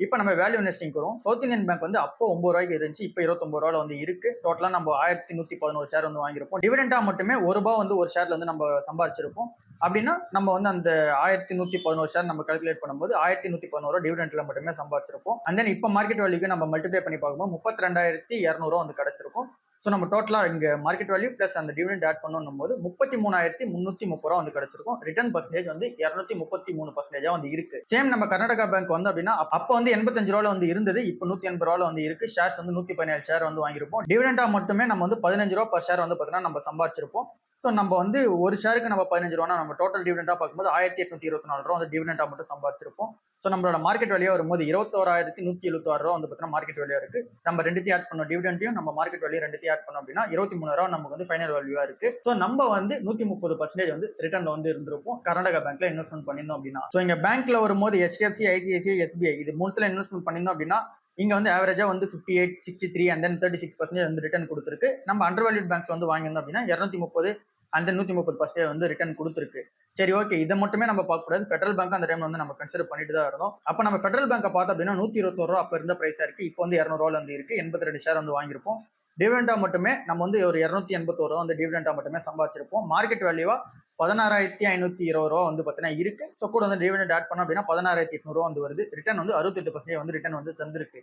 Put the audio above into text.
இப்போ நம்ம value investing வரும். சவுத் இந்தியன் பேங்க் வந்து அப்போ 9 ரூபாய்க்கு இருந்துச்சு, இப்போ 29 ரூபாயில வந்து இருக்கு. டோட்டலா நம்ம 1111 ஷேர் வந்து வாங்கியிருப்போம். டிவிடெண்டா மட்டுமே ₹1 வந்து ஒரு ஷேர்ல வந்து நம்ம சம்பாதிச்சிருப்போம். அப்படின்னா நம்ம வந்து அந்த 1111 ஷேர் நம்ம கால்குலேட் பண்ணும்போது 1111 டிவிடெண்ட்ல மட்டுமே சம்பாதிச்சிருப்போம். அண்ட் தென் இப்போ மார்க்கெட் வேல்யூக்கு நம்ம மல்டிப்ளை பண்ணி பார்க்கும்போது 32,200 வந்து கிடைச்சிருக்கும். ஸோ நம்ம டோட்டலா இங்க மார்க்கெட் வேல்யூ பிளஸ் அந்த டிவிடெண்ட் ஆட் பண்ணணும் போது 33,330 வந்து கிடைச்சிருக்கும். ரிட்டர்ன் பர்சன்டேஜ் வந்து 233% வந்து இருக்கு. சேம் நம்ம கர்நாடகா பேங்க் வந்து அப்படின்னா அப்போ வந்து 85 ரூபாயில வந்து இருந்தது, இப்போ 180 ரூபாயில வந்து இருக்கு. ஷேர்ஸ் வந்து 117 ஷேர் வந்து வாங்கியிருப்போம். டிவிடெண்டா மட்டுமே நம்ம வந்து 15 ரூபாய் பர் ஷேர் வந்து பார்த்தீங்கன்னா நம்ம சம்பாதிச்சிருப்போம். ஸோ நம்ம வந்து ஒரு ஷேருக்கு நம்ம 15 ரூபானா நம்ம டோட்டல் டிவிடெண்டா பார்க்கும்போது 1824 ரூபா வந்து டிவிடெண்டா மட்டும் சம்பாதிச்சிருப்போம். ஸோ நம்மளோட மார்க்கெட் வேல்யூ வரும்போது 21,176 ரூபா வந்து பார்த்தீங்கன்னா மார்க்கெட் வேல்யூ இருக்கு. நம்ம ரெண்டுத்தையும் ஆட் பண்ணோம், டிவிடெண்டையும் நம்ம மார்க்கெட் வேல்யூ ரெண்டுத்தையும் ஆட் பண்ணோம் அப்படின்னா 23 ரூபா நமக்கு வந்து ஃபைனல் வேல்யூவா இருக்கு. ஸோ நம்ம வந்து 130% வந்து ரிட்டர்ன்ல வந்து இருந்திருப்போம் கர்நாடகா பேங்க்ல இன்வெஸ்ட்மெண்ட் பண்ணிருந்தோம் அப்படின்னா. ஸோ இங்க பேங்க்ல வரும்போது HDFC, ICICI, SBI இது மூணுத்துல இன்வெஸ்ட்மெண்ட் பண்ணிருந்தோம் அப்படின்னா இங்க வந்து ஆவரேஜா வந்து 58, 63 அண்ட் தென் 36% வந்து ரிட்டர்ன் கொடுத்துருக்கு. நம்ம அண்டர் வேல்யூட் பேங்க்ஸ் வந்து வாங்கியிருந்தோம் அப்படின்னா 230 அந்த 130% வந்து ரிட்டர்ன் கொடுத்துருக்கு. சரி, ஓகே, இதை மட்டுமே நம்ம பார்க்க கூடாது. ஃபெடரல் பேங்க் அந்த டைம்ல வந்து நம்ம கன்சிடர் பண்ணிட்டு தான் இருந்தோம். அப்ப நம்ம ஃபெடரல் பேங்கை பார்த்தோம் அப்படின்னா 121 ரூபா அப்ப இருந்த பிரைஸா இருக்கு. இப்போ வந்து 200 ரூபாயில வந்து இருக்கு. 82 ஷேர் வந்து வாங்கியிருப்போம். டிவிடெண்டா மட்டுமே நம்ம வந்து ஒரு 281 ரூபா வந்து டிவிடெண்டா மட்டுமே சம்பாதிச்சிருப்போம். மார்க்கெட் வேல்யூவா 16,520 ரூபா வந்து பார்த்தீங்கன்னா இருக்கு. ஸோ கூட வந்து டிவிடெண்ட் ஆட் பண்ணோம் அப்படின்னா 16,800 ரூபா வந்து வருது. ரிட்டர்ன் வந்து 68% வந்து ரிட்டர்ன் வந்து தந்திருக்கு.